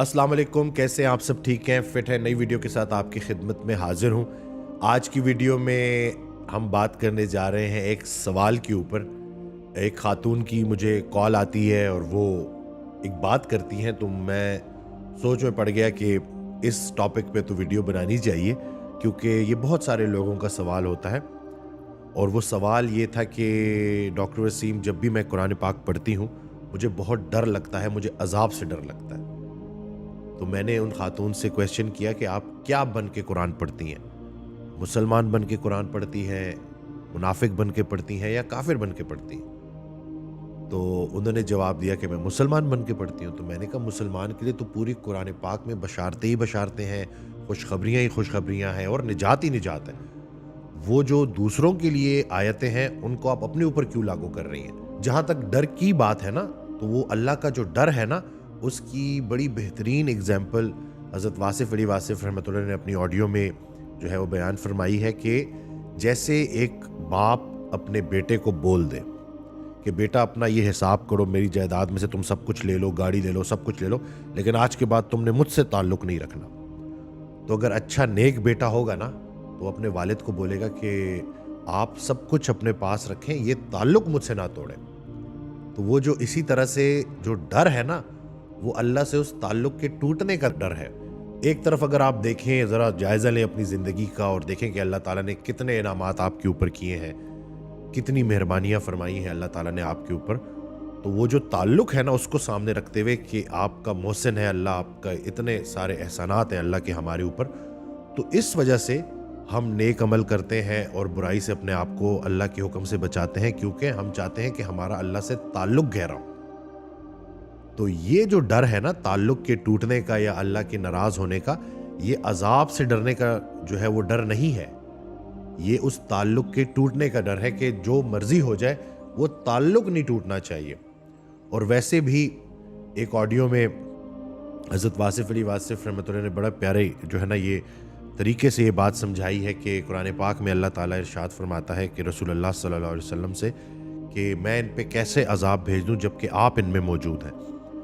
अस्सलाम वालेकुम, कैसे हैं आप सब? ठीक हैं, फिट हैं? नई वीडियो के साथ आपकी खिदमत में हाजिर हूँ। आज की वीडियो में हम बात करने जा रहे हैं एक सवाल के ऊपर। एक खातून की मुझे कॉल आती है और वो एक बात करती हैं, तो मैं सोच में पड़ गया कि इस टॉपिक पे तो वीडियो बनानी चाहिए, क्योंकि ये बहुत सारे लोगों का सवाल होता है। और वो सवाल ये था कि डॉक्टर वसीम, जब भी मैं कुरान पाक पढ़ती हूँ मुझे बहुत डर लगता है, मुझे अजाब से डर लगता है। तो मैंने उन खातून से क्वेश्चन किया कि आप क्या बन के कुरान पढ़ती हैं? मुसलमान बन के कुरान पढ़ती हैं, मुनाफिक बन के पढ़ती हैं, या काफिर बन के पढ़ती हैं? तो उन्होंने जवाब दिया कि मैं मुसलमान बन के पढ़ती हूँ। तो मैंने कहा, मुसलमान के लिए तो पूरी कुरान पाक में बशारतें ही बशारतें हैं, खुशखबरियाँ ही खुशखबरियाँ हैं और निजात ही निजात है। वो जो दूसरों के लिए आयतें हैं उनको आप अपने ऊपर क्यों लागू कर रही हैं? जहाँ तक डर की बात है ना, तो वो अल्लाह का जो डर है ना, उसकी बड़ी बेहतरीन एग्जाम्पल हज़रत वासिफ़ अली वासिफ़ रहमतुल्लाह ने अपनी ऑडियो में जो है वो बयान फरमाई है कि जैसे एक बाप अपने बेटे को बोल दे कि बेटा अपना ये हिसाब करो, मेरी जायदाद में से तुम सब कुछ ले लो, गाड़ी ले लो, सब कुछ ले लो, लेकिन आज के बाद तुमने मुझसे ताल्लुक़ नहीं रखना। तो अगर अच्छा नेक बेटा होगा ना, तो अपने वालिद को बोलेगा कि आप सब कुछ अपने पास रखें, ये ताल्लुक़ मुझसे ना तोड़ें। तो वो जो इसी तरह से जो डर है ना, वो अल्लाह से उस ताल्लुक़ के टूटने का डर है। एक तरफ अगर आप देखें, ज़रा जायज़ा लें अपनी ज़िंदगी का और देखें कि अल्लाह ताला ने कितने इनामात आपके ऊपर किए हैं, कितनी मेहरबानियाँ फरमाई हैं अल्लाह ताला ने आपके ऊपर। तो वो जो ताल्लुक़ है ना, उसको सामने रखते हुए कि आपका मोहसिन है अल्लाह, आपका इतने सारे एहसानात हैं अल्लाह के हमारे ऊपर, तो इस वजह से हम नेक अमल करते हैं और बुराई से अपने आप को अल्लाह के हुक्म से बचाते हैं, क्योंकि हम चाहते हैं कि हमारा अल्लाह से ताल्लुक़ गहरा हो। तो ये जो डर है ना ताल्लुक़ के टूटने का या अल्लाह के नाराज़ होने का, ये अज़ाब से डरने का जो है वो डर नहीं है। ये उस ताल्लुक़ के टूटने का डर है कि जो मर्ज़ी हो जाए, वो ताल्लुक़ नहीं टूटना चाहिए। और वैसे भी एक ऑडियो में हज़रत वासिफ़ अली वासिफ़ रहमतुल्लाह ने बड़ा प्यारे जो है ना ये तरीके से ये बात समझाई है कि कुरान पाक में अल्लाह ताला इरशाद फरमाता है कि रसूलुल्लाह सल्लल्लाहु अलैहि वसल्लम से कि मैं इन पे कैसे अज़ाब भेज दूँ जबकि आप इनमें मौजूद हैं।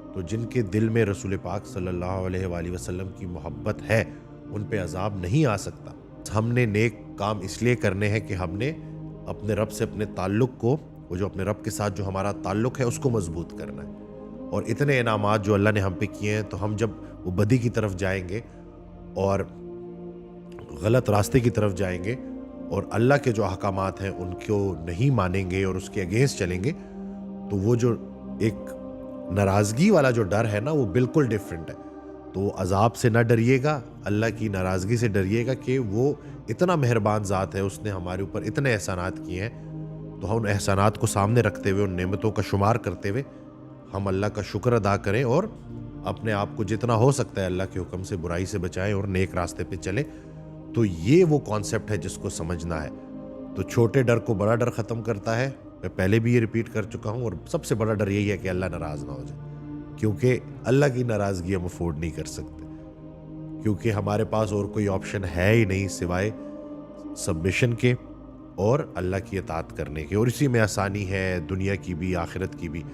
तो जिनके दिल में रसूल पाक सल्लल्लाहु अलैहि वसल्लम की मोहब्बत है, उन पे अज़ाब नहीं आ सकता। हमने नेक काम इसलिए करने हैं कि हमने अपने रब से अपने ताल्लुक़ को, वो जो अपने रब के साथ जो हमारा ताल्लुक़ है, उसको मजबूत करना है। और इतने इनामात जो अल्लाह ने हम पे किए हैं, तो हम जब वो बदी की तरफ जाएंगे और गलत रास्ते की तरफ जाएंगे और अल्लाह के जो अहकामात हैं उनको नहीं मानेंगे और उसके अगेंस्ट चलेंगे, तो वो जो एक नाराज़गी वाला जो डर है ना, वो बिल्कुल डिफरेंट है। तो अज़ाब से ना डरिएगा, अल्लाह की नाराज़गी से डरिएगा कि वो इतना मेहरबान ज़ात है, उसने हमारे ऊपर इतने एहसानात किए हैं। तो हम उन एहसानात को सामने रखते हुए, उन नेमतों का शुमार करते हुए हम अल्लाह का शुक्र अदा करें और अपने आप को जितना हो सकता है अल्लाह के हुक्म से बुराई से बचाएं और नेक रास्ते पे चलें। तो ये वो कॉन्सेप्ट है जिसको समझना है। तो छोटे डर को बड़ा डर ख़त्म करता है। मैं पहले भी ये रिपीट कर चुका हूँ, और सबसे बड़ा डर यही है कि अल्लाह नाराज़ ना हो जाए, क्योंकि अल्लाह की नाराज़गी हम अफोर्ड नहीं कर सकते, क्योंकि हमारे पास और कोई ऑप्शन है ही नहीं सिवाय सबमिशन के और अल्लाह की इताअत करने के, और इसी में आसानी है दुनिया की भी आखिरत की भी।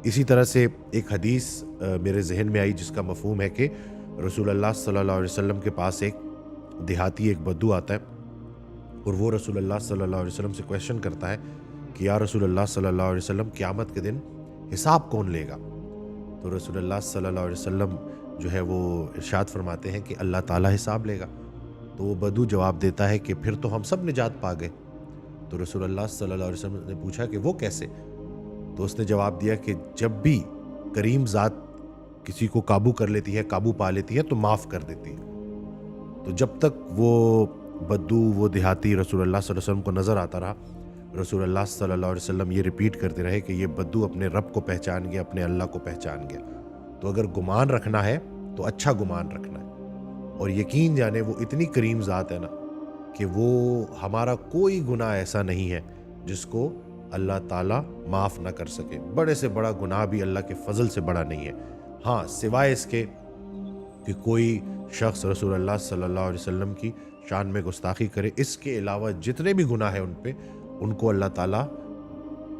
इसी तरह से एक हदीस मेरे जहन में आई जिसका मफहूम है कि रसूलुल्लाह सल्लल्लाहु अलैहि वसल्लम के पास एक देहाती, एक बद्दू आता है, और वो रसूलुल्लाह सल्लल्लाहु अलैहि वसल्लम से क्वेश्चन करता है कि या रसूलुल्लाह सल्लल्लाहु अलैहि वसल्लम, क़यामत के दिन हिसाब कौन लेगा? तो रसूलुल्लाह सल्लल्लाहु अलैहि वसल्लम जो है वो इरशाद फरमाते हैं कि अल्लाह ताला हिसाब लेगा। तो वो बद्दू जवाब देता है कि फिर तो हम सब निजात पा गए। तो रसूलुल्लाह सल्लल्लाहु अलैहि वसल्लम ने पूछा कि वो कैसे? तो उसने जवाब दिया कि जब भी करीम ज़ात किसी को काबू कर लेती है, काबू पा लेती है, तो माफ़ कर देती है। तो जब तक वो बद्दू, वो देहाती रसूलुल्लाह सल्लल्लाहु अलैहि वसल्लम को नज़र आता रहा, रसूलुल्लाह सल्लल्लाहु अलैहि वसल्लम ये रिपीट करते रहे कि ये बद्दू अपने रब को पहचान गया, अपने अल्लाह को पहचान गया। तो अगर गुमान रखना है तो अच्छा गुमान रखना है, और यकीन जाने वो इतनी करीम ज़ात है ना कि वो हमारा कोई गुनाह ऐसा नहीं है जिसको अल्लाह ताला माफ़ ना कर सके। बड़े से बड़ा गुनाह भी अल्लाह के फजल से बड़ा नहीं है। हाँ, सिवाय इसके कि कोई शख्स रसूलुल्लाह सल्लल्लाहु अलैहि वसल्लम की शान में गुस्ताखी करे, इसके अलावा जितने भी गुनाह हैं उन पे, उनको अल्लाह ताला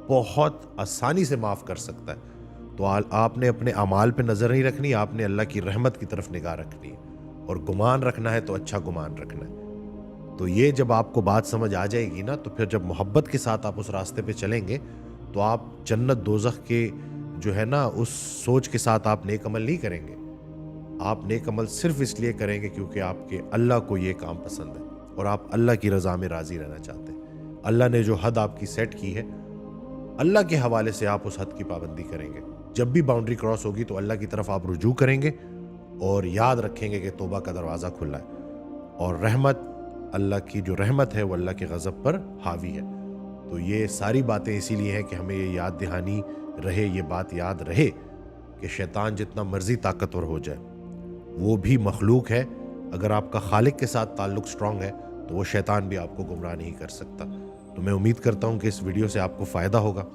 बहुत आसानी से माफ़ कर सकता है। तो तो आपने अपने अमाल पे नज़र नहीं रखनी, आपने अल्लाह की रहमत की तरफ निगाह रखनी है। और गुमान रखना है तो अच्छा गुमान रखना है। तो ये जब आपको बात समझ आ जाएगी ना, तो फिर जब मोहब्बत के साथ आप उस रास्ते पे चलेंगे तो आप जन्नत दोज़ख के जो है ना, उस सोच के साथ आप नेक अमल नहीं करेंगे। आप नेक अमल सिर्फ इसलिए करेंगे क्योंकि आपके अल्लाह को ये काम पसंद है और आप अल्लाह की रज़ा में राज़ी रहना चाहते हैं। अल्लाह ने जो हद आपकी सेट की है, अल्लाह के हवाले से आप उस हद की पाबंदी करेंगे। जब भी बाउंड्री क्रॉस होगी तो अल्लाह की तरफ आप रुजू करेंगे और याद रखेंगे कि तौबा का दरवाज़ा खुला है और रहमत, अल्लाह की जो रहमत है वो अल्लाह के गज़ब पर हावी है। तो ये सारी बातें इसीलिए हैं कि हमें ये याद दहानी रहे, ये बात याद रहे कि शैतान जितना मर्जी ताकतवर हो जाए, वो भी मखलूक है। अगर आपका खालिक के साथ ताल्लुक़ स्ट्रॉन्ग है तो वो शैतान भी आपको गुमराह नहीं कर सकता। तो मैं उम्मीद करता हूँ कि इस वीडियो से आपको फ़ायदा होगा।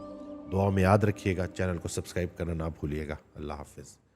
दुआ में याद रखिएगा, चैनल को सब्सक्राइब करना ना भूलिएगा। अल्लाह हाफ़िज़।